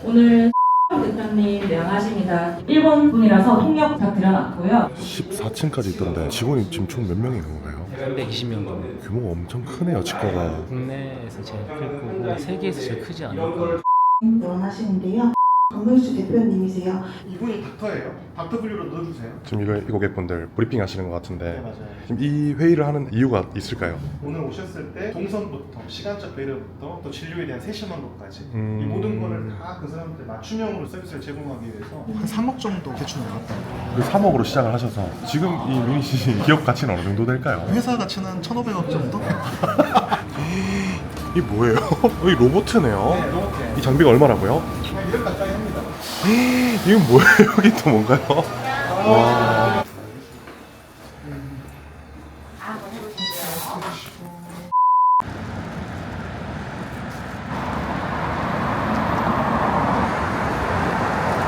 오늘 대표님 명하십니다. 일본 분이라서 통역 다 드려놨고요. 14층까지 있던데 직원이 지금 총 몇 명이 있는 건가요? 320명 정도. 규모가 엄청 크네요, 치과가. 국내에서 제일 클 거고 세계에서 제일 크지 않을까. 원하시는데요. 정명수 대표님이세요. 이분이 닥터예요. 닥터 분류로 넣어주세요. 지금 이거 고객분들 브리핑 하시는 것 같은데 네, 맞아요. 지금 이 회의를 하는 이유가 있을까요? 오늘 오셨을 때 동선부터 시간적 배려부터 또 진료에 대한 세심한 것까지 음. 이 모든 거를 다 그 사람들 맞춤형으로 서비스를 제공하기 위해서 한 3억 정도 대출 나갔다. 그 3억으로 시작을 하셔서 지금 이 미니시 기업 가치는 어느 정도 될까요? 회사 가치는 1,500억 정도? 이 뭐예요? 이 로봇이네요. 네, 로봇이에요. 이 장비가 얼마라고요? 그냥 1억 가까이 합니다. 이건 뭐예요? 여기 또 뭔가요? 와.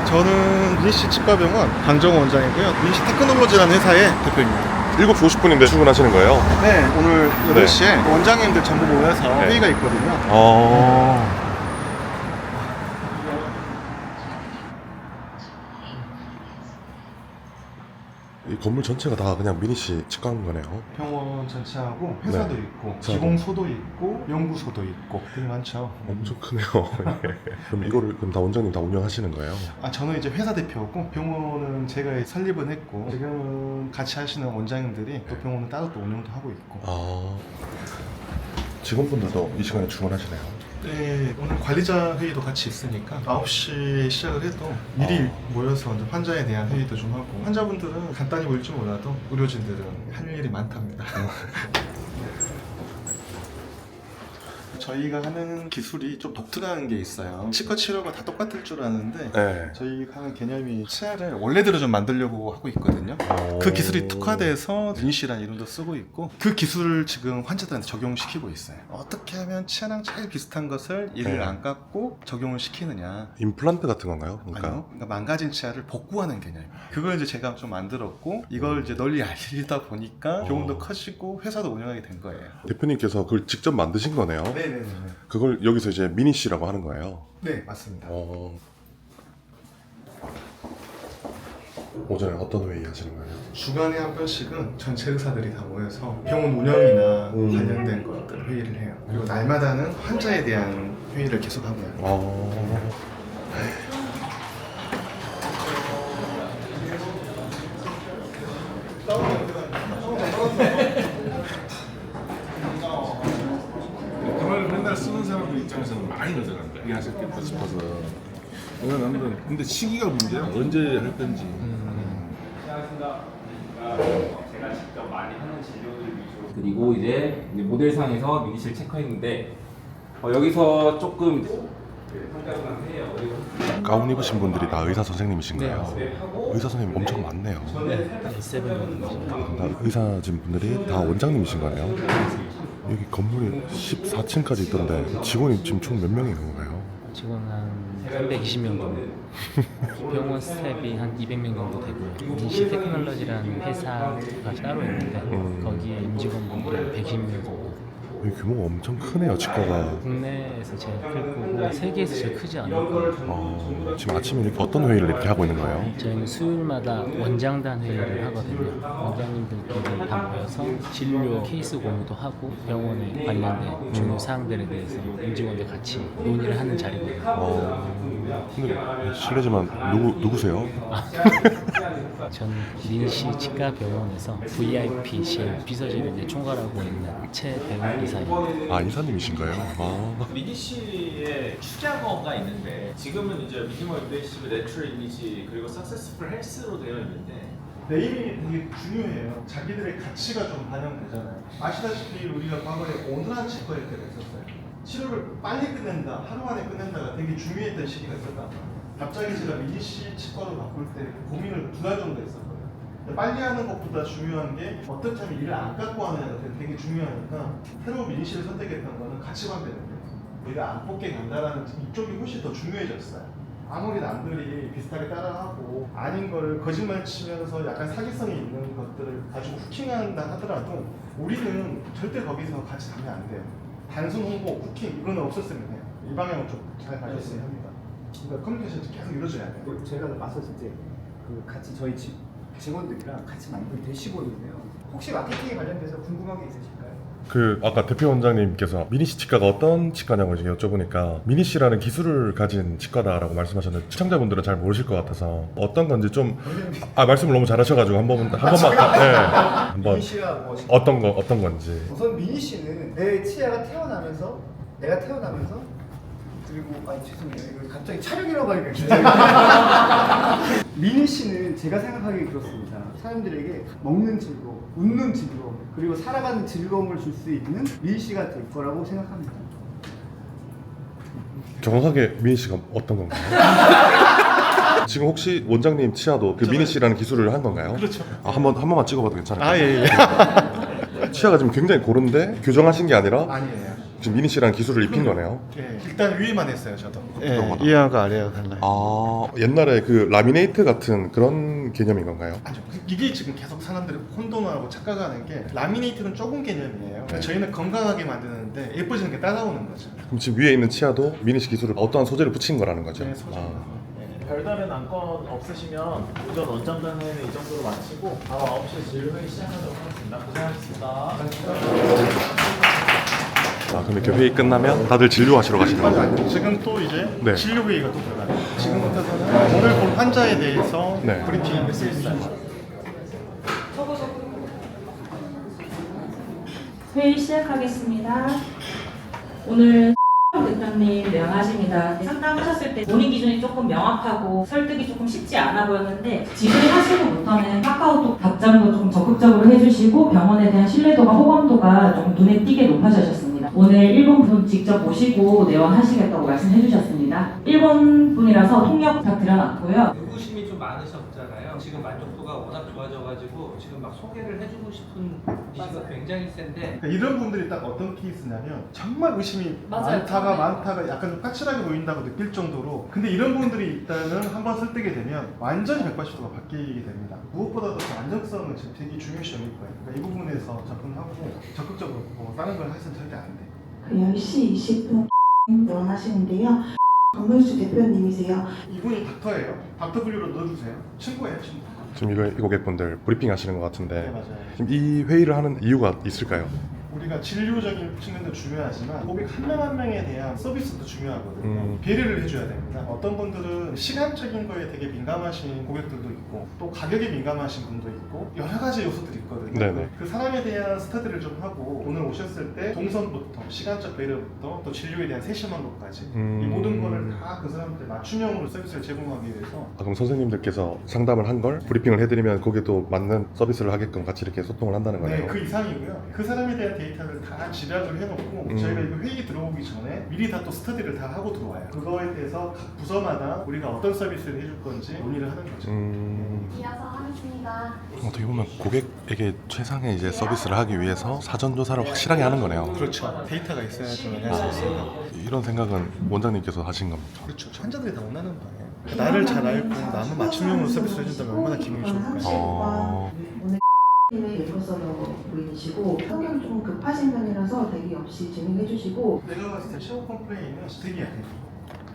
저는 미니시 치과병원 강정호 원장이고요. 미니시 테크놀로지라는 회사의 대표입니다. 7시 50분인데 출근하시는 거예요? 네, 오늘 네. 8시에 원장님들 전부 모여서 네. 회의가 있거든요. 이 건물 전체가 다 그냥 미니시 치과인 거네요. 병원 전체하고 회사도 네. 있고 회사도. 기공소도 있고 연구소도 있고 되게 많죠. 엄청 크네요. 예. 그럼 이거를 그럼 다 원장님 다 운영하시는 거예요? 저는 이제 회사 대표고 병원은 제가 설립은 했고 지금은 같이 하시는 원장님들이 또 병원은 따로 또 운영도 하고 있고. 아, 직원분들도 이 시간에 출근하시네요. 네, 오늘 관리자 회의도 같이 있으니까 9시에 시작을 해도 미리 모여서 이제 환자에 대한 회의도 좀 하고, 환자분들은 간단히 보일지 몰라도 의료진들은 할 일이 많답니다. 저희가 하는 기술이 좀 독특한 게 있어요. 치과 치료가 다 똑같을 줄 아는데 네. 저희가 하는 개념이 치아를 원래대로 좀 만들려고 하고 있거든요. 그 기술이 특화돼서 미니시라는 이름도 쓰고 있고, 그 기술을 지금 환자들한테 적용시키고 있어요. 어떻게 하면 치아랑 제일 비슷한 것을 이를 네. 안 깎고 적용을 시키느냐. 임플란트 같은 건가요? 그러니까 아니요. 그러니까 망가진 치아를 복구하는 개념. 그걸 이제 제가 좀 만들었고, 이걸 이제 널리 알리다 보니까 병원도 커지고 회사도 운영하게 된 거예요. 대표님께서 그걸 직접 만드신 거네요. 네네네. 그걸 여기서 이제 미니시라고 하는 거예요. 네, 맞습니다. 오전에 어떤 회의 하시는 거예요? 주간에 한 번씩은 전체 의사들이 다 모여서 병원 운영이나 관련된 것들 회의를 해요. 그리고 날마다는 환자에 대한 회의를 계속 하고요. 그걸 맨날 쓰는 사람들 입장에서는 많이 늦어간다. 이게 하셨겠다 싶어서. 이건 아무튼 근데 시기가 문제야. 언제 할 건지. 그리고 이제 모델상에서 미니실 체크했는데 여기서 조금 가운 입으신 분들이 다 의사 선생님이신 거예요? 의사 선생님 엄청 많네요. 다 의사진 분들이 다 원장님이신 거네요. 여기 건물이 14층까지 있던데 직원이 지금 총 몇 명이 있는 건가요? 직원 한 320명 정도. 병원 스텝이 한 200명 정도 되고요. 미니시 테크놀로지라는 회사가 따로 있는데 거기에 임직원분들이 한 120명 정도. 여기 규모가 엄청 크네요, 치과가. 국내에서 제일 클 거고 세계에서 제일 크지 않을까. 지금 아침에 이렇게 어떤 회의를 이렇게 하고 있는 거예요? 저희는 수요일마다 원장단 회의를 하거든요. 원장님들끼리 다 모여서 진료 케이스 공유도 하고 병원에 관련된 중요 사항들에 대해서 임직원들 같이 논의를 하는 자리거든요. 근데 실례지만 누구세요? 전 미니시 치과병원에서 VIP실 비서실을 이제 총괄하고 있는 최대훈 이사입니다. 아, 이사님이신가요? 미니시의 축약어가 있는데 지금은 이제 미니멀 인베이시브 내추럴 이미지 그리고 석세스풀 헬스로 되어 있는데 네이밍이 되게 중요해요. 자기들의 가치가 좀 반영되잖아요. 아시다시피 우리가 과거에 온화한 치과일 때가 있었어요. 치료를 빨리 끝낸다, 하루 만에 끝낸다가 되게 중요했던 시기가 있었단 말이에요. 갑자기 제가 미니시 치과로 바꿀 때 고민을 2달 정도 했었거든요. 빨리 하는 것보다 중요한 게 어떻게 하면 일을 안 깎고 하느냐가 되게 중요하니까 새로운 미니시를 선택했던 거는 가치관되는데 일을 안 뽑게 간다라는 이쪽이 훨씬 더 중요해졌어요. 아무리 남들이 비슷하게 따라하고 아닌 거를 거짓말 치면서 약간 사기성이 있는 것들을 가지고 후킹한다 하더라도 우리는 절대 거기서 같이 가면 안 돼요. 단순 홍보, 후킹 이거는 없었으면 해요. 이 방향을 좀 잘 가졌으면 합니다. 그러니까 커뮤니케이션 계속 이루어져야 돼요. 그리고 제가 맞섰을 때 그 같이 저희 직원들이랑 같이 만든 대시보드인데요. 혹시 마케팅에 관련돼서 궁금한 게 있으실까요? 그 아까 대표 원장님께서 미니시 치과가 어떤 치과냐고 이제 여쭤보니까 미니시라는 기술을 가진 치과다라고 말씀하셨는데 시청자분들은 잘 모르실 것 같아서 어떤 건지 좀 말씀을 너무 잘하셔가지고 한 번만 한번 미니시가 뭐 어떤 건지. 우선 미니시는 내 치아가 내가 태어나면서 그리고 죄송해요. 이거 갑자기 촬영이라고 하니까 긴장이 미니시는 제가 생각하기에 그렇습니다. 사람들에게 먹는 즐거움, 웃는 즐거움, 그리고 살아가는 즐거움을 줄 수 있는 미니시가 될 거라고 생각합니다. 정확하게 미니시가 어떤 건가요? 지금 혹시 원장님 치아도 그 미니시라는 기술을 한 건가요? 그렇죠. 한 번만 찍어봐도 괜찮을까요? 예. 치아가 지금 굉장히 고른데 교정하신 게 아니라 아니에요. 지금 미니시라는 기술을 입힌 거네요. 예, 일단 위에만 했어요, 저도. 그런가다. 위하고 아래하고 달라요. 아, 옛날에 그 라미네이트 같은 그런 개념인 건가요? 아니요. 이게 지금 계속 사람들이 혼돈하고 착각하는 게 라미네이트는 좁은 개념이에요. 그러니까 저희는 건강하게 만드는데 예뻐지는 게 따라오는 거죠. 그럼 지금 위에 있는 치아도 미니시 기술을 어떠한 소재를 붙인 거라는 거죠? 네, 소재. 별다른 안건 없으시면 오전 원장단회는 이 정도로 마치고 바로 9시에 진료회의 시작하도록 하겠습니다. 고생하셨습니다. 그럼 이렇게 회의 끝나면 다들 진료하시러 가시는 거예요? 지금 또 이제 네. 진료 회의가 또 들어가요. 지금부터는 오늘 볼 환자에 대해서 네. 브리핑을 했습니다. 회의 시작하겠습니다. 오늘 대표님 명하십니다. 상담하셨을 때 본인 기준이 조금 명확하고 설득이 조금 쉽지 않아 보였는데 지도하시고부터는 카카오톡 답장도 좀 적극적으로 해주시고 병원에 대한 신뢰도가 호감도가 좀 눈에 띄게 높아지셨습니다. 오늘 일본 분 직접 모시고 내원하시겠다고 말씀해 주셨습니다. 일본 분이라서 통역 부탁드려놨고요. 의구심이 좀 많으셨잖아요. 지금 만족도가 워낙 좋아져가지고 지금 막 소개를 해주고 싶은 이슈가 굉장히 센데 그러니까 이런 분들이 딱 어떤 케이스냐면 정말 의심이 많다가 약간 좀 까칠하게 보인다고 느낄 정도로 근데 이런 분들이 일단은 한번 설득이 되면 완전히 180도가 바뀌게 됩니다. 무엇보다도 그 안정성은 지금 되게 중요시 여길 거예요. 그러니까 이 부분에서 접근하고 적극적으로 다른 걸 해서는 절대 안 돼. 10시 20분 내원하시는데요. 강문수 대표님이세요. 이분이 닥터예요. 닥터 분류로 넣어주세요. 친구예요, 친구. 지금 이 고객분들 브리핑 하시는 것 같은데 네, 맞아요. 지금 이 회의를 하는 이유가 있을까요? 우리가 진료적인 측면도 중요하지만 고객 한 명 한 명에 대한 서비스도 중요하거든요. 배려를 해줘야 됩니다. 어떤 분들은 시간적인 거에 되게 민감하신 고객들도 있고 또 가격에 민감하신 분도 있고 여러 가지 요소들이 있거든요. 네네. 그 사람에 대한 스터디를 좀 하고 오늘 오셨을 때 동선부터 시간적 배려부터 또 진료에 대한 세심함까지 이 모든 거를 다 그 사람한테 맞춤형으로 서비스를 제공하기 위해서 그럼 선생님들께서 상담을 한 걸 브리핑을 해드리면 거기도 맞는 서비스를 하게끔 같이 이렇게 소통을 한다는 거네요. 네, 그 이상이고요. 그 사람에 대한 데이터를 다 집약을 해놓고 저희가 이거 회의 들어오기 전에 미리 다 또 스터디를 다 하고 들어와요. 그거에 대해서 각 부서마다 우리가 어떤 서비스를 해줄 건지 논의를 하는 거죠. 이어서 하겠습니다. 어떻게 보면 고객에게 최상의 이제 서비스를 하기 위해서 사전 조사를 확실하게 하는 거네요. 그렇죠. 데이터가 있어야 좀 할 수 있습니다. 이런 생각은 원장님께서 하신 겁니까? 그렇죠. 환자들이 다 원하는 거예요. 나를 잘 알고 나만 맞춤형으로 서비스를 해준다면 얼마나 기분이 좋을까요? 오늘 팀의 예뻐서로 보이시고 성격 좀 급하신 편이라서 대기 없이 진행해 주시고 내가 봤을 때 최고 컴플레인은 대기야.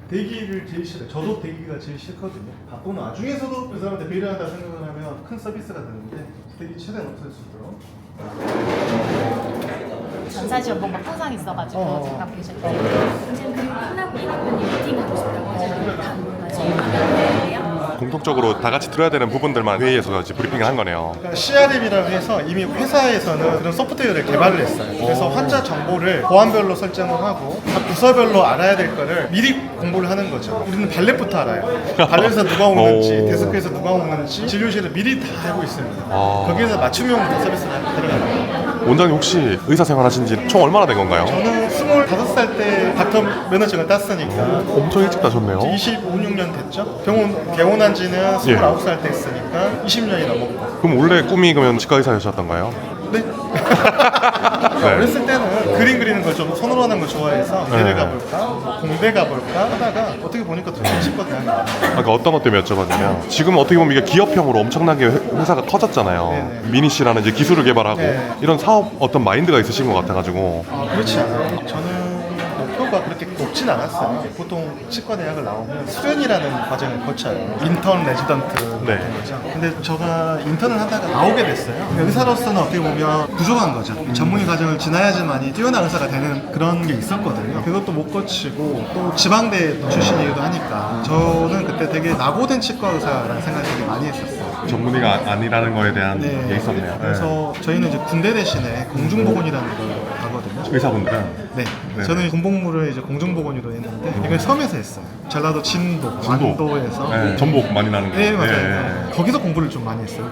대기를 제일 싫어요. 저도 대기가 제일 싫거든요. 바쁜 와중에서도 그 사람한테 배려한다 생각을 하면 큰 서비스가 되는데 대기 최대한 없앨 수 있도록. 전사지원본부 항상 있어가지고 잠깐 계실 때 그리고 끝나고 이 대표님 미팅하고 싶다고 하시는데 다 물어가지고 공통적으로 다 같이 들어야 되는 부분들만 회의에서 이제 브리핑을 한 거네요. 그러니까 CRM이라고 해서 이미 회사에서는 그런 소프트웨어를 개발을 했어요. 그래서 환자 정보를 보안별로 설정을 하고 각 부서별로 알아야 될 거를 미리 공부를 하는 거죠. 우리는 발렛부터 알아요. 발렛에서 누가 오는지, 데스크에서 누가 오는지 진료실을 미리 다 알고 있습니다. 거기에서 맞춤형으로 서비스가 들어가요. 원장님 혹시 의사 생활하신 지 총 얼마나 된 건가요? 저는 25살 때 닥터 면허증을 땄으니까 엄청 일찍 따셨네요. 26년 됐죠? 병원 개원한 지는 29살 때 했으니까 20년이 넘었고. 그럼 원래 꿈이 그러면 치과 의사였었던가요? 네. 어렸을 때는 그림 그리는 걸 좀 손으로 하는 걸 좋아해서 대를 가볼까, 공대 가볼까 하다가 어떻게 보니까 또 치과 대학이 나왔어요. 그러니까 어떤 것 때문에 여쭤봤냐면 지금 어떻게 보면 이게 기업형으로 엄청나게 회사가 커졌잖아요. 네네. 미니시라는 이제 기술을 개발하고 네. 이런 사업 어떤 마인드가 있으신 것 같아가지고 그렇지 않아요. 저는 목표 치료가 그렇게 높진 않았어요. 보통 치과 대학을 나오면 수련이라는 과정을 거쳐요. 인턴, 레지던트 네. 같은 거죠. 근데 제가 인턴을 하다가 나오게 됐어요. 의사로서는 어떻게 보면 부족한 거죠. 전문의 과정을 지나야지만이 뛰어난 의사가 되는 그런 게 있었거든요. 그것도 못 거치고 또 지방대 출신이기도 하니까 저는 그때 되게 낙오된 치과 의사라는 생각을 되게 많이 했었어요. 전문의가 아니라는 거에 대한 게 있었네요. 그래서 저희는 이제 군대 대신에 공중보건이라는 걸 가거든요. 의사분들은 네. 저는 군복무를 이제 공중보건으로 했는데 이걸 섬에서 했어요. 전라도 진도, 완도에서. 네, 전복 많이 나는 거. 네, 맞아요. 네. 거기서 공부를 좀 많이 했어요.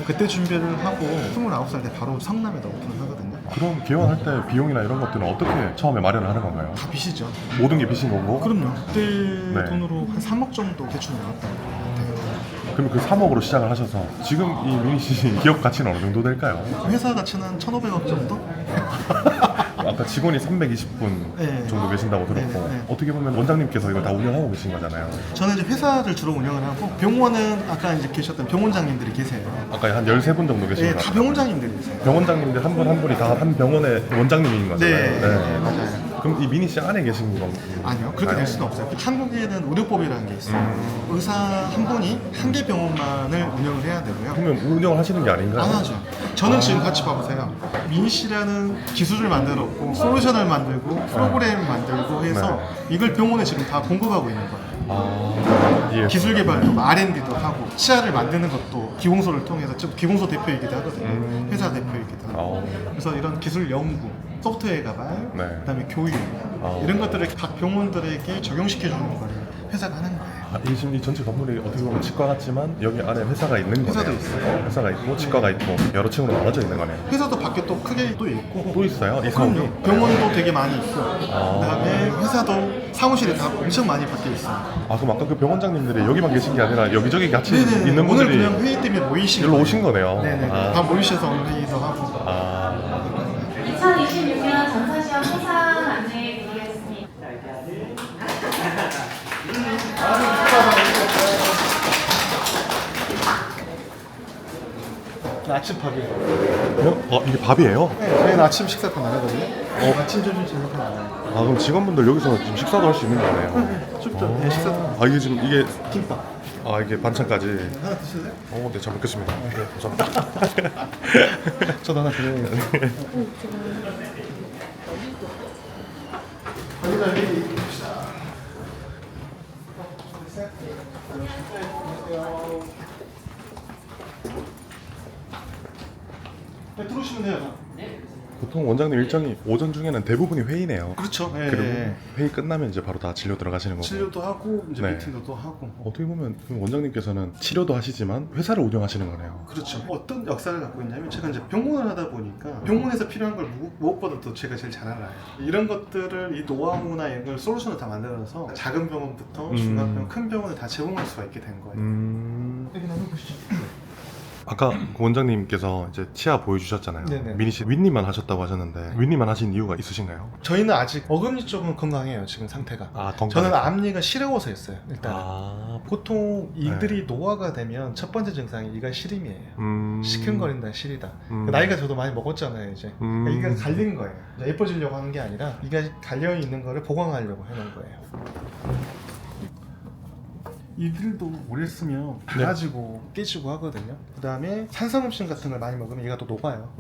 그때 준비를 하고 29살 때 바로 성남에다 오픈을 하거든요. 그럼 개원할 때 비용이나 이런 것들은 어떻게 처음에 마련을 하는 건가요? 다 빚이죠. 모든 게 빚인 거고? 그럼요. 그때 네. 돈으로 한 3억 정도 대출 나왔다고 같아요. 그럼 그 3억으로 시작을 하셔서 지금 이 미니 씨 기업 가치는 어느 정도 될까요? 회사 가치는 1,500억 정도? 아까 직원이 320분 네. 정도 계신다고 들었고 네. 어떻게 보면 원장님께서 이걸 다 운영하고 계신 거잖아요. 저는 이제 회사를 주로 운영을 하고 병원은 아까 이제 계셨던 병원장님들이 계세요. 아까 한 13분 정도 계신 네, 것 다 같아요. 병원장님들이세요. 병원장님들 한 분 한 분이 다 한 병원의 원장님인 거잖아요. 네, 맞아요. 그럼 이 미니 씨 안에 계신 건 아니요, 그렇게 될 수는 없어요. 한국에는 의료법이라는 게 있어요. 의사 한 분이 한 개 병원만을 운영을 해야 되고요. 그러면 운영을 하시는 게 아닌가요? 안 하죠. 저는 지금 같이 봐보세요. 미니 씨라는 기술을 만들었고 솔루션을 만들고 프로그램을 만들고 해서 이걸 병원에 지금 다 공급하고 있는 거예요. 예. 기술 개발도 R&D도 하고 치아를 만드는 것도 기공소를 통해서 즉 기공소 대표이기도 하거든요. 회사 대표이기도 하고. 그래서 이런 기술 연구, 소프트웨어 개발, 네. 그다음에 교육 이런 것들을 각 병원들에게 적용시켜 주는 거를 회사가 하는 거예요. 지금 이 전체 건물이 어떻게 보면 치과 같지만 여기 안에 회사가 있는 거네요. 회사도 있어요. 회사가 있고 치과가 있고 여러 층으로 나눠져 있는 거네요. 회사도 밖에 또 크게 또 있고 또 있어요? 이 사업이? 그럼요. 병원도 되게 많이 있고 그다음에 회사도 사무실이 다 엄청 많이 밖에 있어요. 아 그럼 아까 그 병원장님들이 여기만 계신 게 아니라 여기저기 같이 네네네. 있는 오늘 분들이 그냥 회의 때문에 모이신 여기로 거예요. 오신 거네요. 네네. 아. 다 모이셔서 오늘 회의도 하고. 2026년 전사시험 소상 안내해 드리겠습니다. 아침 밥이에요. 이게 밥이에요? 네, 저희는 아침 식사 다 나가거든요. 아침, 점심, 저녁 다 나가요. 아 그럼 직원분들 여기서 지금 식사도 할 수 있는 거네요. 네, 식사도. 이게 지금 이게 김밥. 이게 반찬까지. 하나 드실래요? 네, 잘 먹겠습니다. 네, 감사합니다. 저도 하나 드려요. 관리자 회의 봅시다. 네, 들어오시면 돼요. 보통 원장님 일정이 오전 중에는 대부분이 회의네요. 그렇죠. 그리고 네. 회의 끝나면 이제 바로 다 진료 들어가시는 거고. 진료도 하고 이제 네. 미팅도 또 하고. 어떻게 보면 그럼 원장님께서는 치료도 하시지만 회사를 운영하시는 거네요. 그렇죠. 어떤 역사를 갖고 있냐면 제가 이제 병원을 하다 보니까 병원에서 필요한 걸 무엇보다 또 제가 제일 잘 알아요. 이런 것들을 이 노하우나 이런 걸 솔루션을 다 만들어서 작은 병원부터 중간병원, 큰 병원을 다 제공할 수가 있게 된 거예요. 여기 한번 보시죠. 아까 그 원장님께서 이제 치아 보여주셨잖아요. 네네. 미니 씨 윗니만 하셨다고 하셨는데 윗니만 하신 이유가 있으신가요? 저희는 아직 어금니 쪽은 건강해요. 지금 상태가. 건강. 저는 앞니가 시려워서 했어요. 일단 보통 네. 이들이 노화가 되면 첫 번째 증상이 이가 시림이에요. 시큰거린다, 시리다. 나이가 저도 많이 먹었잖아요, 이제. 그러니까 이가 갈린 거예요. 예뻐지려고 하는 게 아니라 이가 갈려 있는 거를 보강하려고 해놓은 거예요. 이들도 오래 쓰면 갈라지고 깨지고 하거든요. 그 다음에 산성음식 같은 걸 많이 먹으면 얘가 또 녹아요.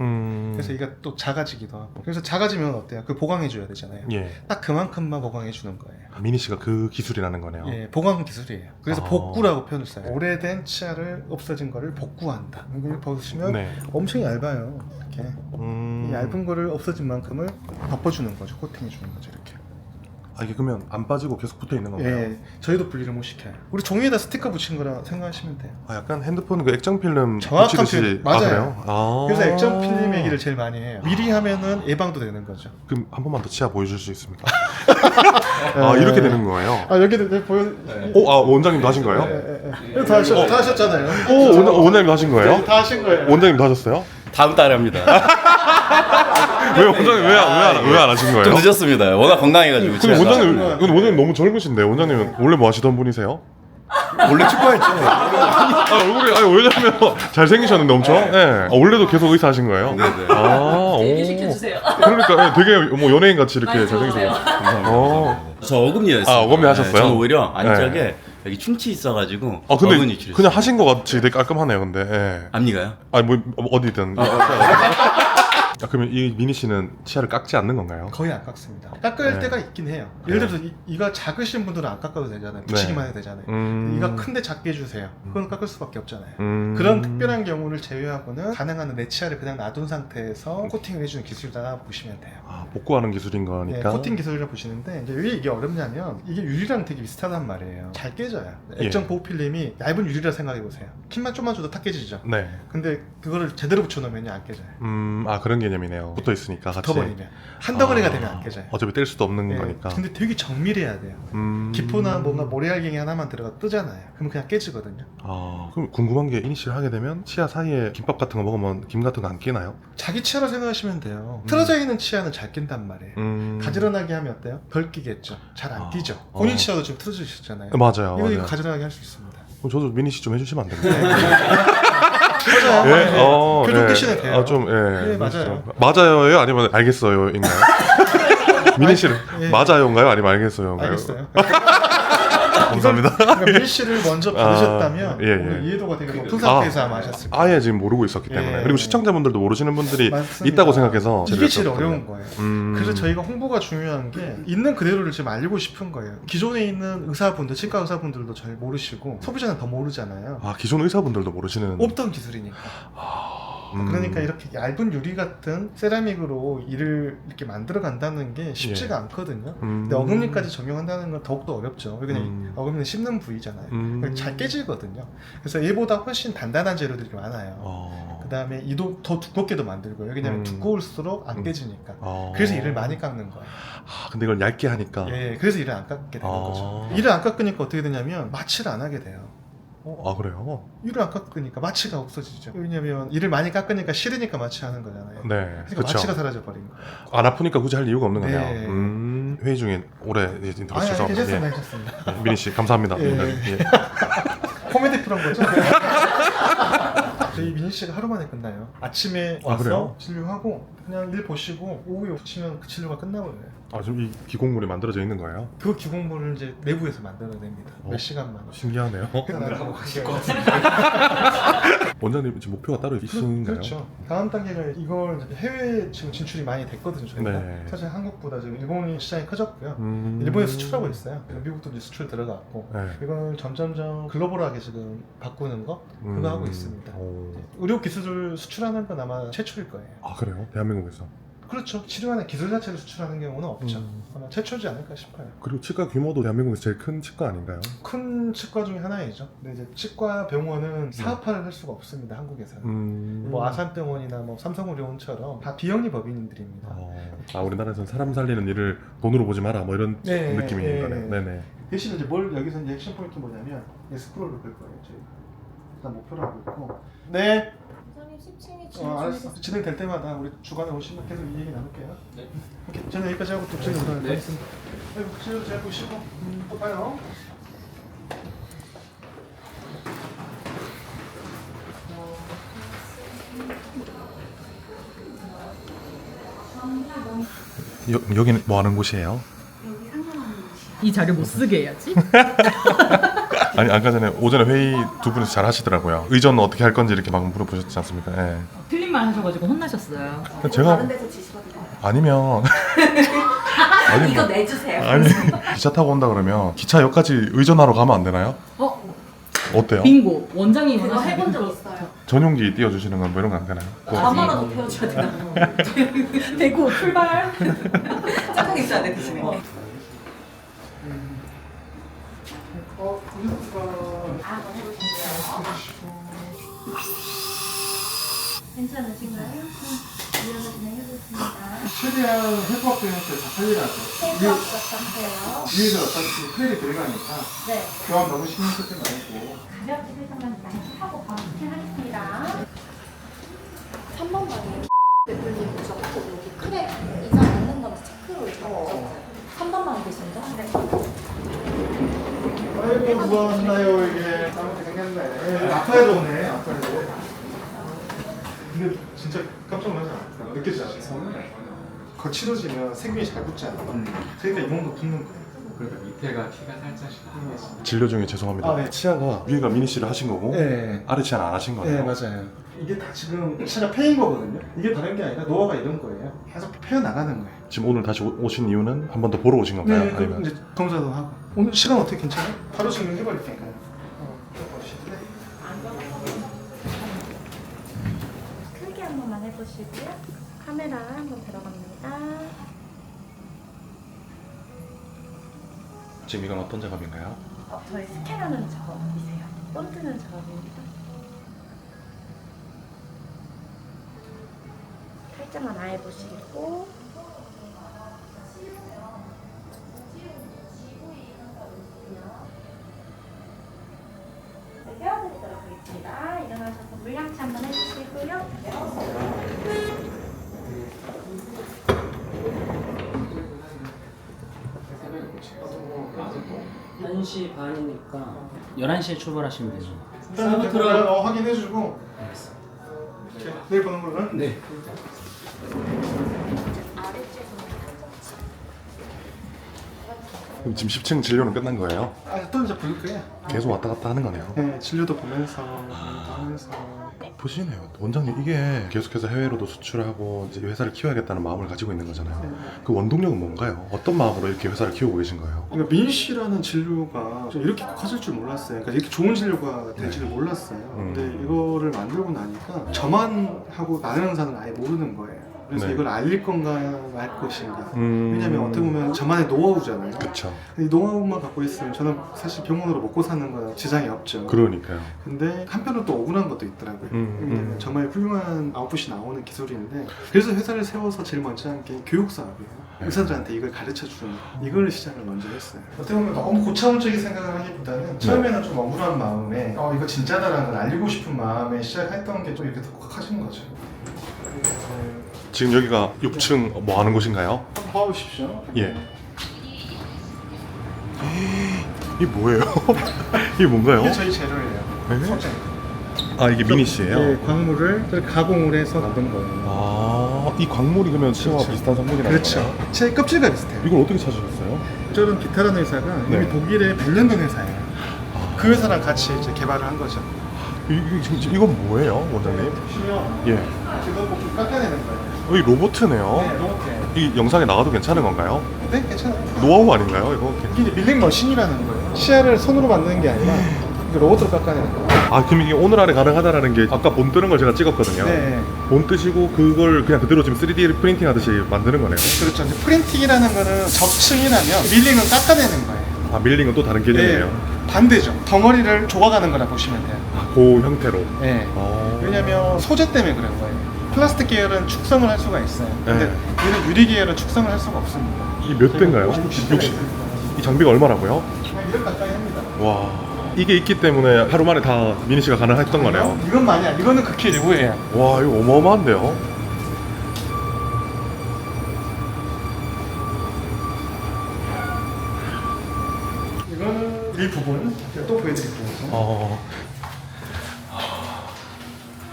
그래서 얘가 또 작아지기도 하고. 그래서 작아지면 어때요? 그 보강해줘야 되잖아요. 예. 딱 그만큼만 보강해주는 거예요. 미니 씨가 그 기술이라는 거네요. 예, 보강 기술이에요. 그래서 복구라고 표현을 써요. 오래된 치아를 없어진 거를 복구한다. 이걸 보시면 엄청 얇아요. 이렇게 이 얇은 거를 없어진 만큼을 덮어주는 거죠. 코팅해주는 거죠. 이렇게. 이게 그러면 안 빠지고 계속 붙어 있는 건가요? 예, 저희도 분리를 못 시켜요. 우리 종이에다 스티커 붙인 거라 생각하시면 돼요. 약간 핸드폰 그 액정 필름 정확한 붙이듯이. 필름 맞아요. 그래요? 그래서 액정 필름 얘기를 제일 많이 해요. 미리 하면은 예방도 되는 거죠. 그럼 한 번만 더 치아 보여줄 수 있습니까? 이렇게 되는 거예요? 여기도 보여. 원장님도 하신 거예요? 예. 다 하셨잖아요. 원장님도 하신 거예요? 다 하신 거예요. 원장님도 하셨어요? 다음 달에 합니다. 왜 원장님 왜 안 하신 거예요? 좀 늦었습니다. 워낙 건강해가지고. 근데 원장님 너무 젊으신데 원장님은 원래 뭐 하시던 분이세요? 원래 축구했죠. 얼굴이 왜냐면 잘생기셨는데 엄청. 네. 원래도 계속 의사 하신 거예요? 네네. 오. 해주세요. 그러니까 되게 뭐 연예인 같이 이렇게 많이 잘생기세요. 감사합니다. 저 어금니였어요. 아, 어금니 하셨어요? 저는 오히려 안짝에 네. 여기 충치 있어가지고 근데 어금니 치료. 그냥 하신 것 같이 되게 깔끔하네요. 근데 예. 앞니가요? 아니 뭐 어디든. 그러면 이 미니 씨는 치아를 깎지 않는 건가요? 거의 안 깎습니다. 깎을 네. 때가 있긴 해요. 예를 들어서 이가 작으신 분들은 안 깎아도 되잖아요. 붙이기만 해도 되잖아요. 이가 큰데 작게 해주세요. 그건 깎을 수밖에 없잖아요. 그런 특별한 경우를 제외하고는 가능한 내 치아를 그냥 놔둔 상태에서 코팅을 해주는 기술이다 보시면 돼요. 아, 복구하는 기술인 거니까. 코팅 기술이라고 보시는데 이제 왜 이게 어렵냐면 이게 유리랑 되게 비슷하단 말이에요. 잘 깨져요. 액정 보호 필름이 얇은 유리라 생각해 보세요. 킴만 좀만 줘도 탁 깨지죠. 네. 근데 그거를 제대로 붙여놓으면 안 깨져요. 아 그런 개념이네요. 붙어 있으니까 같이. 붙어버리면 한 덩어리가 되면 안 깨져요. 어차피 뗄 수도 없는 네. 거니까. 근데 되게 정밀해야 돼요. 기포나 뭔가 모래알갱이 하나만 들어가 뜨잖아요. 그러면 그냥 깨지거든요. 그럼 궁금한 게 이니시를 하게 되면 치아 사이에 김밥 같은 거 먹으면 김 같은 거 안 끼나요? 자기 치아로 생각하시면 돼요. 틀어져 있는 치아는 잘 낀단 말이에요. 가지런하게 하면 어때요? 덜 끼겠죠. 잘 안 끼죠. 본인 치아도 지금 틀어지셨잖아요. 맞아요. 이거 가지런하게 할 수 있습니다. 그럼 저도 미니 씨 좀 해주시면 안 됩니까? 맞아요. 예? 교정 끼시는 돼요. 네, 맞아요. 맞아요? 아니면 알겠어요?인가요? 미니 씨는 맞아요인가요? 아니면 알겠어요인가요? 알겠어요. 감사합니다. 그러니까 미니 씨를 먼저 받으셨다면 예. 오늘 이해도가 되게 높은 상태에서 아마 하셨을 거예요. 아예 지금 모르고 있었기 때문에. 그리고 시청자분들도 모르시는 분들이 맞습니다. 있다고 생각해서 이게 제일 어려운 거예요. 그래서 저희가 홍보가 중요한 게 있는 그대로를 지금 알리고 싶은 거예요. 기존에 있는 의사분들, 치과 의사분들도 잘 모르시고 소비자는 더 모르잖아요. 기존 의사분들도 모르시는. 없던 기술이니까. 그러니까 이렇게 얇은 유리 같은 세라믹으로 이를 이렇게 만들어 간다는 게 쉽지가 않거든요. 근데 어금니까지 적용한다는 건 더욱더 어렵죠. 왜냐면 어금니는 씹는 부위잖아요. 잘 깨지거든요. 그래서 얘보다 훨씬 단단한 재료들이 많아요. 그 다음에 이도 더 두껍게도 만들고요. 왜냐면 두꺼울수록 안 깨지니까. 그래서 이를 많이 깎는 거예요. 근데 이걸 얇게 하니까. 그래서 이를 안 깎게 되는 거죠. 이를 안 깎으니까 어떻게 되냐면 마취를 안 하게 돼요. 그래요? 이를 안 깎으니까 마취가 없어지죠. 왜냐면 이를 많이 깎으니까 싫으니까 마취하는 거잖아요. 네, 그러니까 그쵸. 마취가 사라져 버린 거예요. 안 아프니까 굳이 할 이유가 없는 거네요. 네. 회의 중에 오래 들으셔서. 괜찮습니다. 괜찮습니다. 미니 씨 감사합니다. 코미디 프로인 거죠? 저희 미니 씨가 하루 만에 끝나요. 아침에 와서 그래요? 진료하고 그냥 일 보시고 오후에 붙이면 그 진료가 끝나버려요. 지금 이 기공물이 만들어져 있는 거예요? 그 기공물을 이제 내부에서 만들어냅니다. 몇 시간만. 신기하네요. 하고 가실 것 같습니다. 원장님 지금 목표가 따로 있으신가요? 그렇죠. 다음 단계가 이걸 이제 해외 지금 진출이 많이 됐거든요. 저희가. 네. 사실 한국보다 지금 일본이 시장이 커졌고요. 일본에 수출하고 있어요. 미국도 이제 수출 들어갔고 이걸 점점점 글로벌하게 지금 바꾸는 거 그거 하고 있습니다. 의료 기술을 수출하는 건 아마 최초일 거예요. 그래요? 대한민국에서? 그렇죠. 치료하는 기술 자체를 수출하는 경우는 없죠. 아마 최초지 않을까 싶어요. 그리고 치과 규모도 대한민국에서 제일 큰 치과 아닌가요? 큰 치과 중에 하나이죠. 근데 이제 치과 병원은 사업화를 할 수가 없습니다. 한국에서는. 뭐 아산병원이나 뭐 삼성의료원처럼 다 비영리 법인들입니다. 우리나라에서는 사람 살리는 일을 돈으로 보지 마라 뭐 이런 느낌인 거네요. 네네. 대신 이제 뭘 여기서 이제 핵심 포인트 뭐냐면 스크롤을 걸 거예요. 저희 일단 목표로 하고 있고. 네. 알았어. 진행될 때마다 우리 주간에 오시면 계속 이 얘기 나눌게요. 네. 오케이. 저는 여기까지 하고 또 진행 하겠습니다. 아이고, 치료 잘 보시고 또 봐요. 여기는 뭐 하는 곳이에요? 이 자료 못 쓰게 해야지. 아니 아까 전에 오전에 회의 두 분이서 잘 하시더라고요. 의전은 어떻게 할 건지 이렇게 막 물어보셨지 않습니까? 틀린 말 하셔가지고 혼나셨어요. 제가 다른 데서 지시거든요. 아니면 이거 내주세요. 아니 기차 타고 온다 그러면 기차역까지 의전하러 가면 안 되나요? 어때요? 빙고. 원장이 그거 해본 적 있어요. 전용기 띄워주시는 건 뭐 이런 거 안 되나요? 가마라도 태워줘야 되나? 대구 출발. 짝꿍 있어야 돼 대신에. 괜찮으신가요? 이어서 진행해보겠습니다. 최대한 해부학적 형태 다 살리라고. 해부학적 상태요. 위에서 어차피 클레이 들어가니까 교환 너무 신경 쓰지 말고. 가볍게 살짝만 하고 바로 스캔하겠습니다. 3번만에 대표님 오셨고 여기 크랙 이상 있는 건지 체크로 오셨죠? 3번만 계신죠? 아이고 누가 왔나요 이게. 잘못 생겼네. 아파야 오네. 아파야 돼. 근데 진짜 깜짝 놀라지 않았어요. 느껴지시죠? 거칠어지면 세균이 잘 붙지 않아요. 그러니까 잇몸도 붓는 거예요. 그러니까 밑에가 키가 살짝씩 진료 중에 죄송합니다. 네. 치아가 위에가 미니 씨를 하신 거고 네. 아래 치아는 안 하신 거예요. 네, 맞아요. 이게 다 지금 차가 패인 거거든요. 이게 다른 게 아니라 노화가 이런 거예요. 계속 패어 나가는 거예요. 지금 오늘 다시 오신 이유는 한 번 더 보러 오신 건가요? 네, 아니면 이제 검사도 하고. 오늘 시간 어떻게 괜찮아요? 바로 진행해버릴 테니까요. 크게 한 번만 해보시고요. 카메라 한번 들어갑니다. 지금 이건 어떤 작업인가요? 저희 스캔하는 작업이세요. 본드는 작업입니다. 살짝만 아예 보시고 네, 떼어드리도록 하겠습니다. 일어나셔서 물량치 한번 해주시고요. 1시 반이니까 11시에 출발하시면 되죠. 일단 확인해주고 내일 보는 걸로는? 네. 그럼 지금 10층 진료는 끝난 거예요? 또 이제 볼 거예요. 계속 왔다 갔다 하는 거네요. 네, 진료도 보면서 하면서. 보시네요. 원장님 이게 계속해서 해외로도 수출하고 이제 회사를 키워야겠다는 마음을 가지고 있는 거잖아요. 그 원동력은 뭔가요? 어떤 마음으로 이렇게 회사를 키우고 계신 거예요? 그러니까 민씨라는 진료가 좀 이렇게 커질 줄 몰랐어요. 그러니까 이렇게 좋은 진료가 될지를 몰랐어요. 근데 이거를 만들고 나니까 저만 하고 다른 의사는 아예 모르는 거예요. 그래서 네. 이걸 알릴 건가 말 것인가. 왜냐면 어떻게 보면 저만의 노하우잖아요. 그쵸. 이 노하우만 갖고 있으면 저는 사실 병원으로 먹고 사는 건 지장이 없죠. 그러니까요. 근데 한편으로 또 억울한 것도 있더라고요. 왜냐면 정말 훌륭한 아웃풋이 나오는 기술인데 그래서 회사를 세워서 제일 먼저 한 게 교육 사업이에요. 의사들한테 이걸 가르쳐 주는 거. 이걸 시작을 먼저 했어요. 어떻게 보면 너무 고차원적인 생각을 하기보다는 처음에는 좀 억울한 마음에 이거 진짜다라는 걸 알리고 싶은 마음에 시작했던 게 좀 이렇게 더 독학하신 거죠. 지금 여기가 6층 뭐 하는 곳인가요? 한번 봐보십시오. 예. 이게 뭐예요? 이게 뭔가요? 이게 저희 재료예요. 네? 소재. 아 이게 미니씨예요? 네, 광물을 가공을 해서 만든 거예요. 아, 이 광물이 그러면 치아와 비슷한 성분이라는 그렇죠. 거예요? 제 껍질과 비슷해요. 이걸 어떻게 찾으셨어요? 저는 비타라는 회사가 네. 이미 독일에 100년 된 회사예요. 그 회사랑 같이 이제 개발을 한 거죠. 이건 뭐예요, 원장님? 보시면 예. 이거 좀 깎아내는 거예요. 이 로봇이네요. 네, 로봇이에요. 이 영상에 나가도 괜찮은 건가요? 네, 괜찮아요. 노하우 아닌가요, 이거? 이게 이제 밀링 머신이라는 거예요. 치아를 손으로 만드는 게 아니라 이거 로봇으로 깎아내는 거예요. 아, 그럼 이게 오늘 안에 가능하다라는 게 아까 본 뜨는 걸 제가 찍었거든요. 네. 본 뜨시고 그걸 그냥 그대로 지금 3D 프린팅 하듯이 만드는 거네요. 그렇죠. 이제 프린팅이라는 거는 접층이라면 밀링은 깎아내는 거예요. 아, 밀링은 또 다른 개념이에요. 네, 반대죠. 덩어리를 조각하는 거라 보시면 돼요. 아, 그 형태로. 네. 왜냐면 소재 때문에 그런 거예요. 플라스틱 계열은 축성을 할 수가 있어요. 근데 얘는 유리 계열은 축성을 할 수가 없습니다. 이게 몇 대인가요? 60. 이 장비가 얼마라고요? 1억 가까이 합니다. 와, 이게 있기 때문에 하루 만에 다 미니씨가 가능했던 거네요. 이건 많이 아니야. 이거는 극히 일부예요. 와, 이거 어마어마한데요? 이거는 일부분 제가 또 보여드릴게요.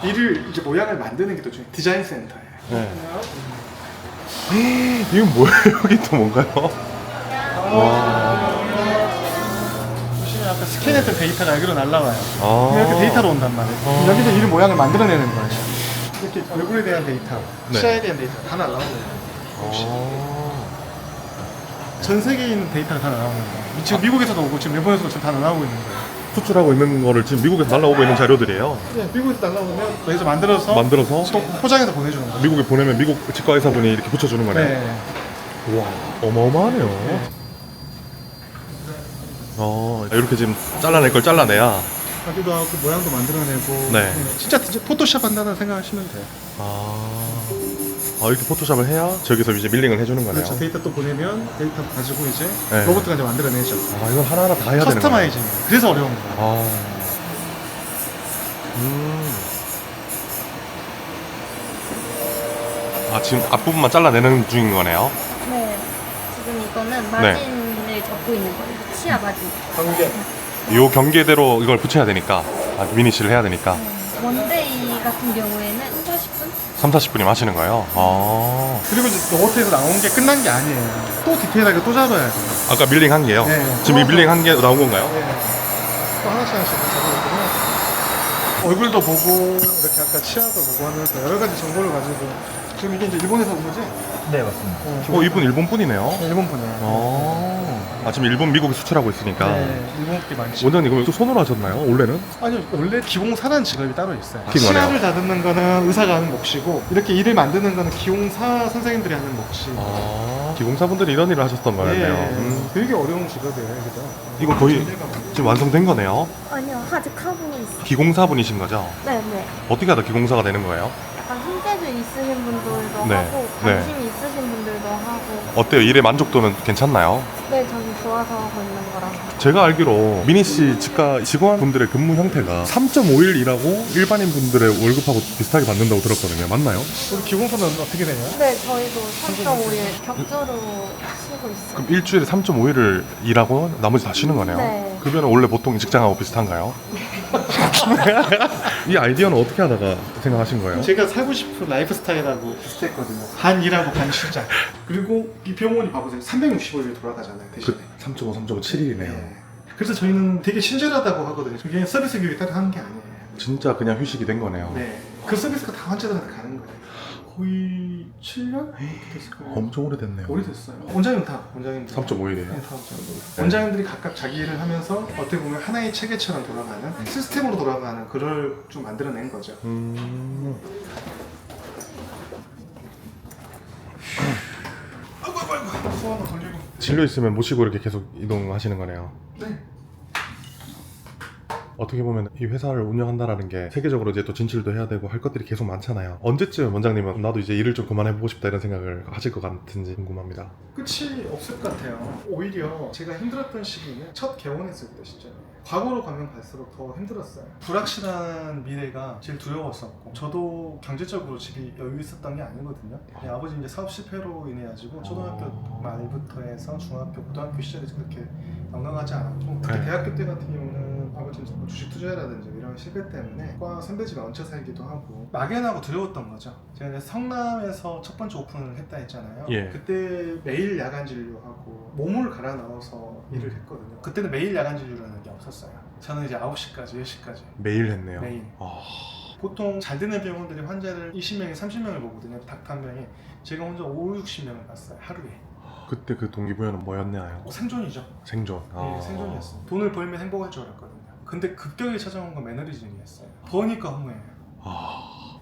이를 이제 모양을 만드는 게 또 중요해요. 디자인 센터예요. 네. 이건 뭐예요? 여기 또 뭔가요? 와. 보시면 아까 스캔했던 데이터가 여기로 날라와요. 아. 이렇게 데이터로 온단 말이에요. 여기서 이 모양을 만들어내는 거예요. 이렇게 얼굴에 대한 데이터, 네. 치아에 대한 데이터 다 날라오는 거예요. 전 세계에 있는 데이터가 다 나오는 거예요. 지금 미국에서도 오고 지금 일본에서도 지금 다 나오고 있는 거예요. 수출하고 있는 거를 지금 미국에서 날라오고 있는 자료들이에요. 네, 미국에서 날라오면 여기서 만들어서 또 포장해서 보내주는 거예요. 미국에 보내면 미국 치과 의사분이 이렇게 붙여주는 거네요. 네. 와, 어마어마하네요. 이렇게 지금 잘라낼 걸 잘라내야. 하기도 하고 모양도 만들어내고. 네. 진짜 포토샵 한다는 생각하시면 돼요. 이렇게 포토샵을 해야 저기서 이제 밀링을 해주는 거네요. 그렇죠. 데이터 또 보내면 데이터 가지고 이제 네. 로봇가 이제 만들어내죠. 이건 하나하나 다 해야 되는 거예요. 커스터마이징. 그래서 어려운 거예요. 지금 앞부분만 잘라내는 중인 거네요. 네, 지금 이거는 마진을 접고 있는 거예요. 치아 마진. 경계. 요 경계대로 이걸 붙여야 되니까 미니씨를 해야 되니까. 원데이가 같은 경우에는 40분? 3, 40분이면 하시는 거예요? 아. 그리고 이제 로봇에서 나온 게 끝난 게 아니에요. 또 디테일하게 또 잡아야 돼요. 아까 밀링 한 개요? 네. 지금 이 밀링 한 개 나온 건가요? 또 하나씩 잡아보고 얼굴도 보고 이렇게 아까 치아도 보고 하면서 여러 가지 정보를 가지고 지금 이게 이제 일본에서 온 거지? 네, 맞습니다. 이분 일본 분이네요. 일본 분이에요. 지금 일본, 미국에 수출하고 있으니까. 네, 일본 게 많죠. 원장님 이거 또 손으로 하셨나요? 원래는? 아니요, 원래 기공사라는 직업이 따로 있어요. 기공하네요. 치아를 다듬는 거는 의사가 하는 몫이고 이렇게 일을 만드는 거는 기공사 선생님들이 하는 몫이. 기공사분들이 이런 일을 하셨던 거였네요. 네, 되게 어려운 직업이에요, 그죠? 이거 거의 지금 완성된 거네요. 아니요, 아직 하고 있어요. 기공사분이신 거죠? 네네. 어떻게 하다 기공사가 되는 거예요? 약간 손재주 있으신 분들도 네, 하고 네. 관심이 있으신 분들도 하고. 어때요? 일의 만족도는 괜찮나요? 네, 저는 좋아서 하고 있는 거라서. 제가 알기로 미니씨 치과 직원분들의 근무 형태가 3.5일 일하고 일반인 분들의 월급하고 비슷하게 받는다고 들었거든요. 맞나요? 우리 기공사는 어떻게 되나요? 네, 저희도 3.5일 격주로 쉬고 있어요. 그럼 일주일에 3.5일을 일하고 나머지 다 쉬는 거네요. 네. 급여는 원래 보통 직장하고 비슷한가요? 이 아이디어는 어떻게 하다가 생각하신 거예요? 제가 살고 싶은 라이프 스타일하고 비슷했거든요. 반 일하고 반 쉬자. 그리고 이 병원이 봐보세요. 365일 돌아가잖아요, 대신에. 3.5, 3.5, 7일이네요. 그래서 저희는 되게 친절하다고 하거든요. 그게 서비스 교육이 따로 하는 게 아니에요. 진짜 그냥 휴식이 된 거네요. 네. 그 서비스가 다 환자들한테 가는 거예요. 거의 7년? 됐을 거예요. 엄청 오래됐네요. 오래됐어요. 원장님 다, 원장님들. 3.5일이에요? 네, 다 원장님들이 각각 자기 일을 하면서 어떻게 보면 하나의 체계처럼 돌아가는 시스템으로 돌아가는 그걸 좀 만들어낸 거죠. 소화도 돌리고. 진료 있으면 모시고 이렇게 계속 이동하시는 거네요. 네. 어떻게 보면 이 회사를 운영한다라는 게 세계적으로 이제 또 진출도 해야 되고 할 것들이 계속 많잖아요. 언제쯤 원장님은 나도 이제 일을 좀 그만해보고 싶다 이런 생각을 하실 것 같은지 궁금합니다. 끝이 없을 것 같아요. 오히려 제가 힘들었던 시기는 첫 개원했을 때 시점이에요. 과거로 가면 갈수록 더 힘들었어요. 불확실한 미래가 제일 두려웠었고 저도 경제적으로 집이 여유 있었던 게 아니거든요. 아버지 이제 사업 실패로 인해 가지고 초등학교 말부터 해서 중학교, 고등학교 시절에 그렇게 넉넉하지 않았고 특히 네. 대학교 때 같은 경우는 아버지는 주식 투자라든지 이런 실패 때문에 과 선배 집에 얹혀 살기도 하고 막연하고 두려웠던 거죠. 제가 이제 성남에서 첫 번째 오픈을 했다 했잖아요. 예. 그때 매일 야간 진료하고 몸을 갈아 넣어서 일을 했거든요. 그때는 매일 야간 진료라는 게 없었어요. 저는 이제 9시까지, 10시까지 매일 했네요. 매일. 보통 잘 되는 병원들이 환자를 20명에 30명을 보거든요. 닥터 한 명이. 제가 혼자 5, 60명을 봤어요. 하루에. 그때 그 동기부여는 뭐였나요? 생존이죠. 생존. 네, 생존이었어요. 돈을 벌면 행복할 줄 알았거든요. 근데 급격히 찾아온 건 매너리즘이었어요. 버니까 허무해요.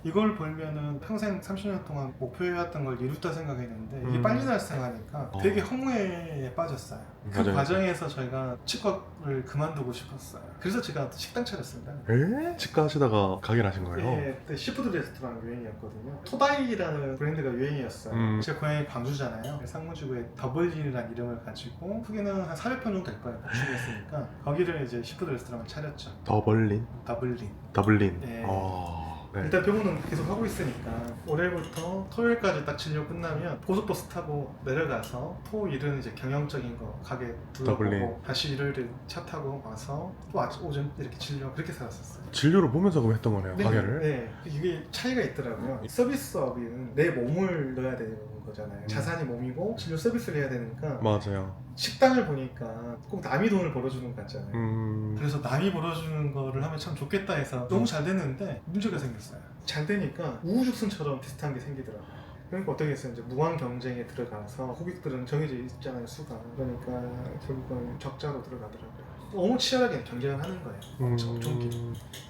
이걸 벌면은 평생 30년 동안 목표해왔던 걸 이뤘다 생각했는데 이게 빨리 달성하니까 되게 허무에 빠졌어요. 그 맞아요. 과정에서 저희가 치과를 그만두고 싶었어요. 그래서 제가 식당 차렸습니다. 에? 치과 하시다가 가게를 하신 거예요? 네, 그때 시푸드 레스토랑 유행이었거든요. 토다이라는 브랜드가 유행이었어요. 제 고향이 광주잖아요. 상무지구에 더블린이라는 이름을 가지고 크기는 한 400평 정도 될 거예요. 보충했으니까 거기를 이제 시푸드 레스토랑을 차렸죠. 더블린? 더블린. 네. 네. 일단 병원은 계속 하고 있으니까 올해부터 토요일까지 딱 진료 끝나면 고속버스 타고 내려가서 토일은 이제 경영적인 거 가게 더블린. 둘러보고 다시 일요일에 차 타고 와서 또 오전 이렇게 진료 그렇게 살았었어요. 진료를 보면서 그럼 했던 거네요, 가게를? 네, 이게 차이가 있더라고요. 서비스업은 내 몸을 넣어야 되는 거잖아요. 자산이 몸이고 진료 서비스를 해야 되니까 맞아요. 식당을 보니까 꼭 남이 돈을 벌어주는 것 같잖아요. 그래서 남이 벌어주는 거를 하면 참 좋겠다 해서 너무 잘 됐는데 문제가 생겼어요. 잘 되니까 우후죽순처럼 비슷한 게 생기더라고요. 그러니까 어떻게 했어요? 이제 무한 경쟁에 들어가서 고객들은 정해져 있잖아요, 수가. 그러니까 결국은 적자로 들어가더라고요. 너무 치열하게 경쟁을 하는 거예요. 엄청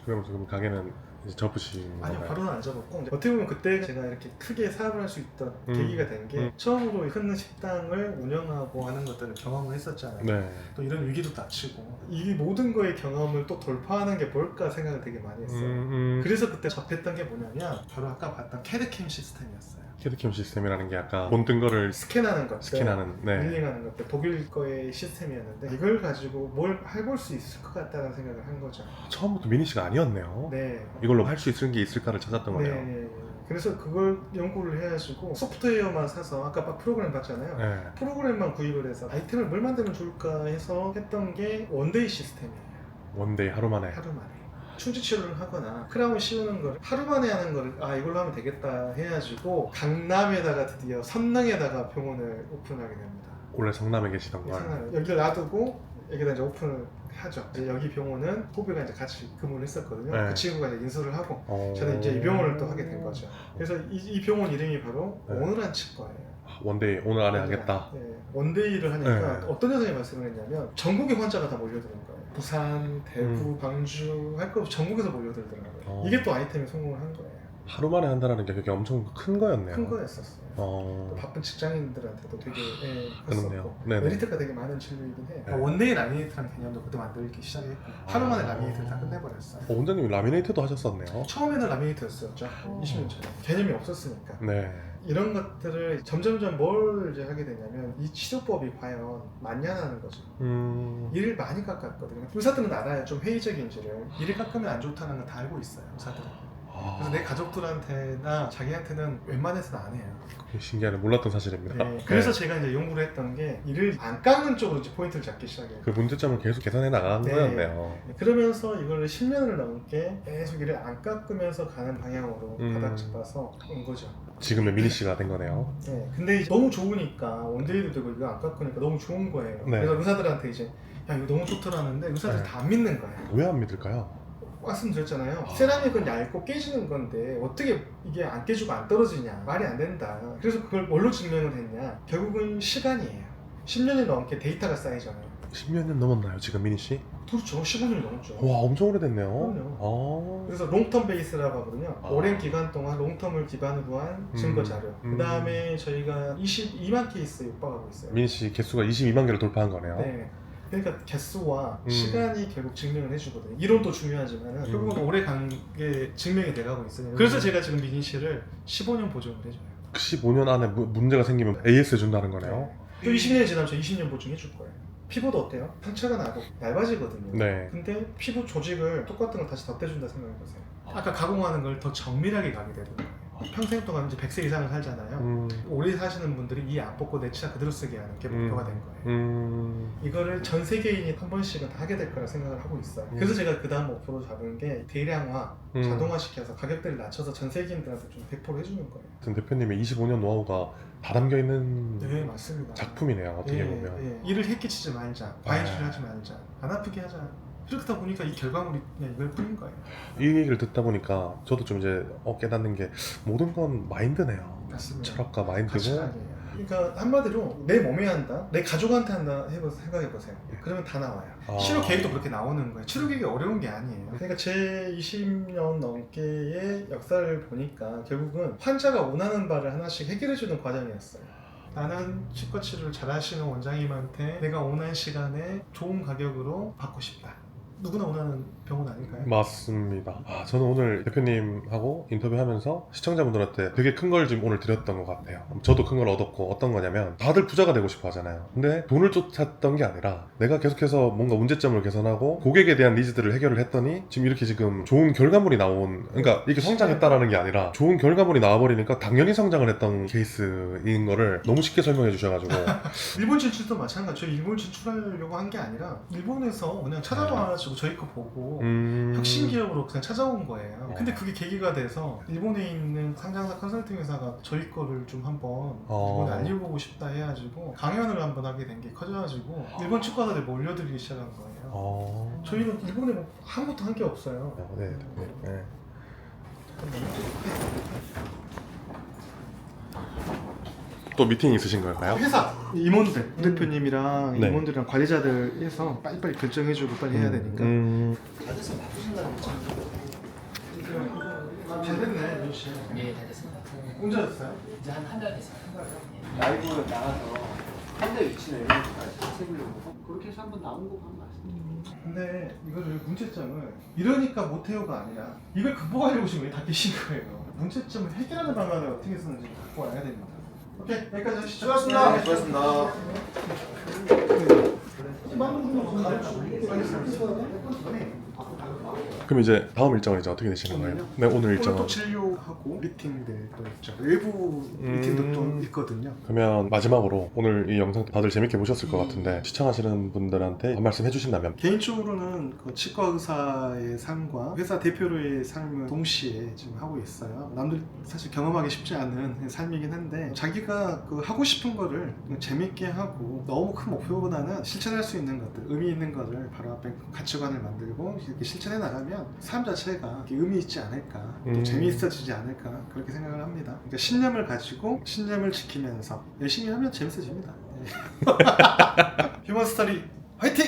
그럼 지금 가게는 이제 접으신 아니요, 건가요? 바로는 안 접었고 어떻게 보면 그때 제가 이렇게 크게 사업을 할 수 있던 계기가 된 게 처음으로 큰 식당을 운영하고 하는 것들을 경험을 했었잖아요. 네. 또 이런 위기도 닥치고 이 모든 거의 경험을 또 돌파하는 게 뭘까 생각을 되게 많이 했어요. 그래서 그때 접했던 게 뭐냐면 바로 아까 봤던 캐드캠 시스템이었어요. 캐드캠 시스템이라는 게 아까 본 뜬 거를 스캔하는 것들, 스캔하는, 네. 밀링하는 것들, 독일 거의 시스템이었는데 이걸 가지고 뭘 해볼 수 있을 것 같다는 생각을 한 거죠. 처음부터 미니씨가 아니었네요. 네. 이걸로 할 수 있는 게 있을까를 찾았던 거네요. 네. 그래서 그걸 연구를 해가지고 소프트웨어만 사서 아까 프로그램 봤잖아요. 네. 프로그램만 구입을 해서 아이템을 뭘 만들면 좋을까 해서 했던 게 원데이 시스템이에요. 원데이 하루 만에. 하루 만에. 충치 치료를 하거나 크라운 씌우는 걸 하루 만에 하는 거를 아 이걸로 하면 되겠다 해가지고 강남에다가 드디어 선릉에다가 병원을 오픈하게 됩니다. 원래 성남에 계시던 걸. 성남 여기를 놔두고 여기다 이제 오픈을 하죠. 이제 여기 병원은 후배가 이제 같이 근무를 했었거든요. 네. 그 친구가 이제 인수를 하고 저는 이제 이 병원을 또 하게 된 거죠. 그래서 이 병원 이름이 바로 네. 오늘한 치과예요. 원데이 오늘 안에 하겠다. 네, 원데이를 하니까 네. 어떤 여성이 말씀을 했냐면 전국의 환자가 다 몰려드는 거예요. 부산, 대구, 광주 할 거 없이 전국에서 몰려들더라고요. 이게 또 아이템이 성공을 한 거예요. 하루 만에 한다는 게 되게 엄청 큰 거였네요. 큰 거였었어요. 또 바쁜 직장인들한테도 되게 그렇네요. 컸었고 네네. 메리트가 되게 많은 진료이긴 해. 네. 원데이 라미네이트라는 개념도 그때 만들기 시작했고 하루 만에 라미네이트를 다 끝내버렸어요. 원장님이 라미네이트도 하셨었네요. 처음에는 라미네이트였었죠. 20년 전에 개념이 없었으니까. 네. 이런 것들을 점점점 뭘 이제 하게 되냐면 이 치료법이 과연 맞냐는 거죠. 이를 많이 깎았거든요. 의사들은 알아요. 좀 회의적인지를. 이를 깎으면 안 좋다는 건 다 알고 있어요. 의사들은. 그래서 내 가족들한테나 자기한테는 웬만해서는 안 해요. 신기하네. 몰랐던 사실입니다. 네. 그래서 제가 이제 연구를 했던 게 이를 안 깎는 쪽으로 이제 포인트를 잡기 시작해요. 그 문제점을 계속 개선해 나간 거였네요. 그러면서 이걸 10년을 넘게 계속 이를 안 깎으면서 가는 방향으로 바닥 잡아서 온 거죠. 지금의 미니 씨가 된 거네요. 네. 근데 이제 너무 좋으니까 원데이도 되고 이거 안 깎으니까 너무 좋은 거예요. 네. 그래서 의사들한테 이제 야 이거 너무 좋더라는데 의사들이 네. 다 안 믿는 거예요. 왜 안 믿을까요? 말씀드렸잖아요. 세라믹은 얇고 깨지는 건데 어떻게 이게 안 깨지고 안 떨어지냐. 말이 안 된다. 그래서 그걸 뭘로 증명을 했냐. 결국은 시간이에요. 10년이 넘게 데이터가 쌓이잖아요. 10년 넘었나요 지금 미니 씨? 그렇죠. 15년이 넘었죠. 와 엄청 오래됐네요. 그럼요. 그래서 롱텀 베이스라고 하거든요. 오랜 기간 동안 롱텀을 기반으로 한 증거 자료. 그 다음에 저희가 22만 케이스에 육박하고 있어요. 미니 씨 개수가 22만 개를 돌파한 거네요. 네. 그러니까 개수와 시간이 결국 증명을 해주거든요. 이론도 중요하지만 결국은 오래 간 게 증명이 돼가고 있어요. 그래서 제가 지금 미니 씨를 15년 보증을 해줘요. 15년 안에 문제가 생기면 AS 준다는 거네요. 또 20년이 지나면 저 20년 보증해 줄 거예요. 피부도 어때요? 상처가 나고 얇아지거든요. 네. 근데 피부 조직을 똑같은 걸 다시 덧대준다 생각해보세요. 아까 가공하는 걸 더 정밀하게 가게 되는 거예요. 평생 동안 이제 100세 이상을 살잖아요. 오래 사시는 분들이 이 안 뽑고 내 치아 그대로 쓰게 하는 게 목표가 된 거예요. 이거를 전 세계인이 한 번씩은 다 하게 될 거라 생각을 하고 있어요. 그래서 제가 그 다음 목표로 잡은 게 대량화, 자동화시켜서 가격대를 낮춰서 전 세계인들한테 좀 배포를 해주는 거예요. 대표님의 25년 노하우가 다 담겨 있는 네, 맞습니다. 작품이네요. 어떻게 보면. 일을 해끼치지 말자, 과잉주의를 하지 말자, 안 아프게 하자. 그렇다 보니까 이 결과물이 그냥 이걸 뿐인 거예요. 이 얘기를 듣다 보니까 저도 좀 이제 깨닫는 게 모든 건 마인드네요. 맞습니다. 철학과 마인드고. 가치관이에요. 그러니까 한마디로 내 몸에 한다, 내 가족한테 한다 생각해보세요. 그러면 다 나와요. 치료 계획도 그렇게 나오는 거예요. 치료 계획이 어려운 게 아니에요. 그러니까 제 20년 넘게의 역사를 보니까 결국은 환자가 원하는 바를 하나씩 해결해주는 과정이었어요. 나는 치과 치료를 잘 하시는 원장님한테 내가 원하는 시간에 좋은 가격으로 받고 싶다. 누구나 원하는 병원 아닐까요? 맞습니다. 저는 오늘 대표님하고 인터뷰하면서 시청자분들한테 되게 큰 걸 지금 오늘 드렸던 것 같아요. 저도 큰 걸 얻었고 어떤 거냐면 다들 부자가 되고 싶어 하잖아요. 근데 돈을 쫓았던 게 아니라 내가 계속해서 뭔가 문제점을 개선하고 고객에 대한 니즈들을 해결을 했더니 지금 이렇게 지금 좋은 결과물이 나온, 그러니까 이게 성장했다라는 게 아니라 좋은 결과물이 나와버리니까 당연히 성장을 했던 케이스인 거를 너무 쉽게 설명해 주셔가지고 일본 진출도 마찬가지죠. 일본 진출하려고 한 게 아니라 일본에서 그냥 찾아와가지고 저희 거 보고 혁신 기업으로 그냥 찾아온 거예요. 근데 그게 계기가 돼서 일본에 있는 상장사 컨설팅 회사가 저희 거를 좀 한번 일본에 알려보고 싶다 해가지고 강연을 한번 하게 된 게 커져가지고 일본 치과사들 몰려들기 시작한 거예요. 저희는 일본에 뭐 아무것도 한 게 없어요. 네. 또 미팅 있으신 걸까요? 회사 임원들 대표님이랑 네. 임원들이랑 관리자들 해서 빨리빨리 결정해주고 빨리 해야 되니까. 다들 바쁘신가요? 잘 됐네, 민씨. 예, 다 됐습니다. 언제 됐어요? 이제 한 달 됐어요. 라이브 나가서 한 대 위치나 이런 것까지 세부려고 그렇게 해서 한번 나온 거 한번 말씀드릴게요. 근데 이거를 문제점을 이러니까 못해요가 아니라 이걸 극복하려고 지금 다 계신 거예요. 문제점을 해결하는 방안을 어떻게 쓰는지 갖고 와야 됩니다. 오케이, 여기까지 하시죠. 수고하셨습니다. 수고하셨습니다. 그럼 이제 다음 일정은 이제 어떻게 되시는 거예요? 네, 오늘 오늘 일정은 또 진료하고 미팅들 또 있죠. 외부 미팅도 또 있거든요. 그러면 마지막으로 오늘 이 영상 다들 재밌게 보셨을 것 같은데 시청하시는 분들한테 한 말씀 해주신다면. 개인적으로는 그 치과 의사의 삶과 회사 대표로의 삶을 동시에 지금 하고 있어요. 남들 사실 경험하기 쉽지 않은 삶이긴 한데 자기가 그 하고 싶은 거를 재밌게 하고 너무 큰 목표보다는 실천할 수 있는 것들, 의미 있는 것을 바로 앞에 가치관을 만들고 이렇게 실천해 나가면 삶 자체가 의미 있지 않을까, 또 재미있어지지 않을까 그렇게 생각을 합니다. 그러니까 신념을 가지고 신념을 지키면서 열심히 하면 재밌어집니다. 휴먼 스터디 화이팅!